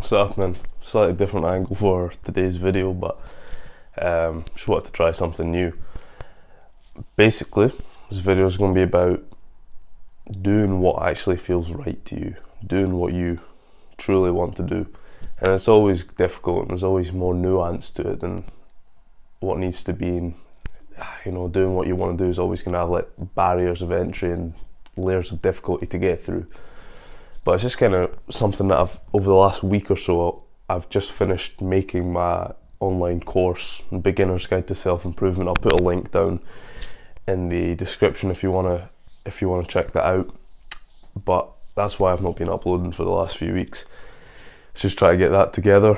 What's up, man? Slightly different angle for today's video, but just wanted to try something new. Basically, this video is going to be about doing what actually feels right to you, doing what you truly want to do. And it's always difficult, and there's always more nuance to it than what needs to be. Doing what you want to do is always going to have like barriers of entry and layers of difficulty to get through. But it's just kind of something that over the last week or so, I've just finished making my online course, Beginner's Guide to Self-Improvement. I'll put a link down in the description if you wanna check that out. But that's why I've not been uploading for the last few weeks. Just try to get that together.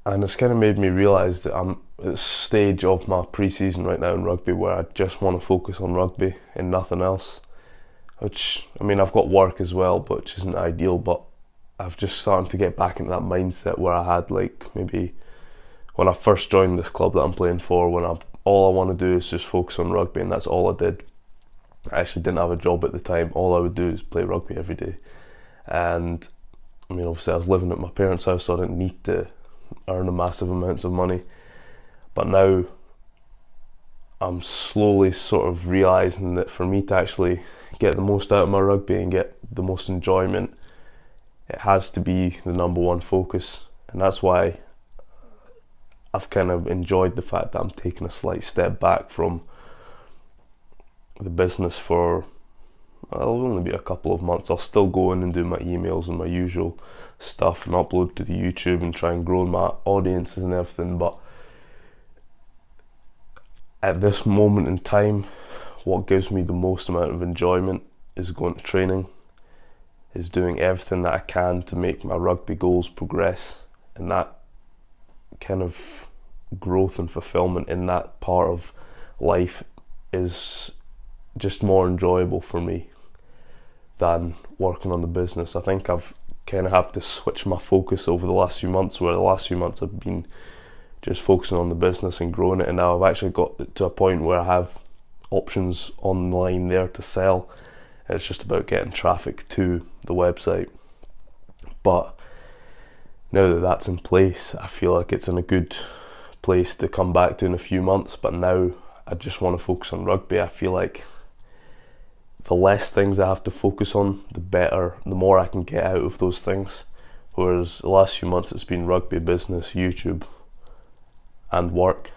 And it's kind of made me realise that I'm at the stage of my pre-season right now in rugby where I just want to focus on rugby and nothing else. Which, I mean, I've got work as well, which isn't ideal, but I've just started to get back into that mindset where I had like maybe when I first joined this club that I'm playing for, when all I want to do is just focus on rugby, and that's all I did. I actually didn't have a job at the time. All I would do is play rugby every day. And I mean, obviously I was living at my parents' house, so I didn't need to earn a massive amounts of money. But now I'm slowly sort of realising that for me to actually get the most out of my rugby and get the most enjoyment, it has to be the number one focus. And that's why I've kind of enjoyed the fact that I'm taking a slight step back from the business for, it'll only be a couple of months. I'll still go in and do my emails and my usual stuff and upload to the YouTube and try and grow my audiences and everything, but at this moment in time, what gives me the most amount of enjoyment is going to training, is doing everything that I can to make my rugby goals progress, and that kind of growth and fulfillment in that part of life is just more enjoyable for me than working on the business. I think I've kind of have to switch my focus over the last few months, where the last few months I've been just focusing on the business and growing it, and now I've actually got to a point where I have options online there to sell, and it's just about getting traffic to the website. But now that that's in place, I feel like it's in a good place to come back to in a few months. But now I just want to focus on rugby. I feel like the less things I have to focus on, the better, the more I can get out of those things. Whereas the last few months it's been rugby, business, YouTube and work,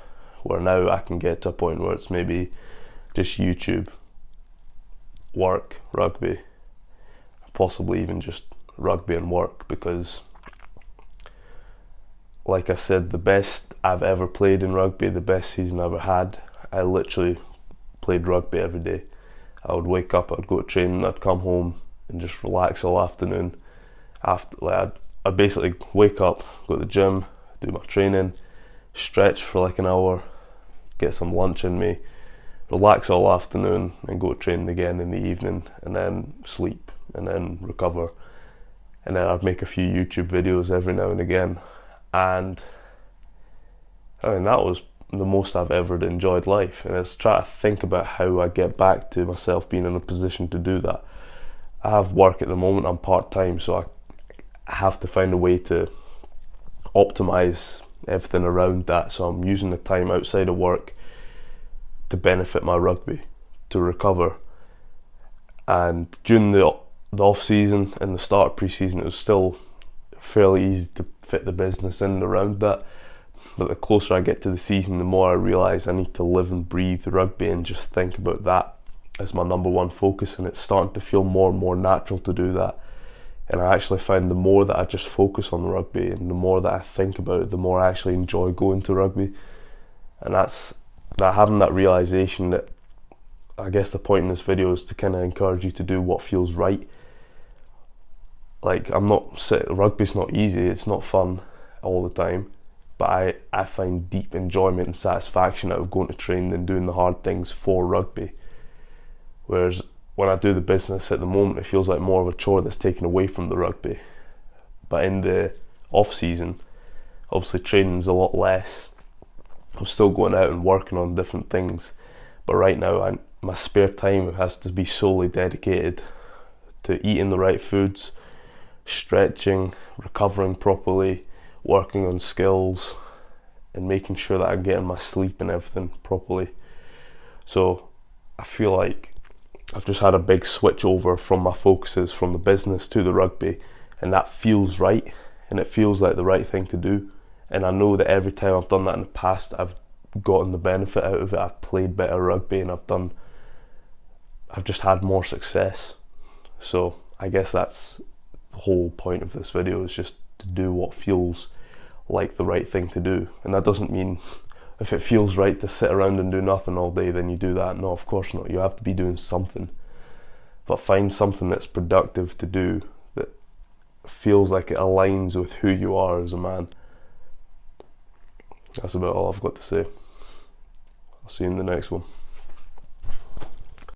where now I can get to a point where it's maybe just YouTube, work, rugby, possibly even just rugby and work, because like I said, the best I've ever played in rugby, the best season I ever had, I literally played rugby every day. I would wake up, I'd go to training, I'd come home and just relax all afternoon. I'd basically wake up, go to the gym, do my training, stretch for like an hour, get some lunch in me, relax all afternoon and go to training again in the evening, and then sleep and then recover. And then I'd make a few YouTube videos every now and again. And I mean, that was the most I've ever enjoyed life. And it's trying to think about how I get back to myself being in a position to do that. I have work at the moment, I'm part-time, so I have to find a way to optimize everything around that. So I'm using the time outside of work to benefit my rugby, to recover. And during the off season and the start of pre-season, it was still fairly easy to fit the business in around that. But the closer I get to the season, the more I realise I need to live and breathe rugby and just think about that as my number one focus. And it's starting to feel more and more natural to do that. And I actually find the more that I just focus on rugby and the more that I think about it, the more I actually enjoy going to rugby. And that's that, having that realisation that, I guess the point in this video is to kind of encourage you to do what feels right. Like, rugby's not easy, it's not fun all the time, but I find deep enjoyment and satisfaction out of going to training and doing the hard things for rugby. Whereas when I do the business at the moment, it feels like more of a chore that's taken away from the rugby. But in the off season, obviously training's a lot less. I'm still going out and working on different things, but right now my spare time has to be solely dedicated to eating the right foods, stretching, recovering properly, working on skills, and making sure that I'm getting my sleep and everything properly. So I feel like I've just had a big switch over from my focuses from the business to the rugby, and that feels right, and it feels like the right thing to do. And I know that every time I've done that in the past, I've gotten the benefit out of it. I've played better rugby, and I've just had more success. So I guess that's the whole point of this video, is just to do what feels like the right thing to do. And that doesn't mean if it feels right to sit around and do nothing all day, then you do that. No, of course not. You have to be doing something. But find something that's productive to do, that feels like it aligns with who you are as a man. That's about all I've got to say. I'll see you in the next one.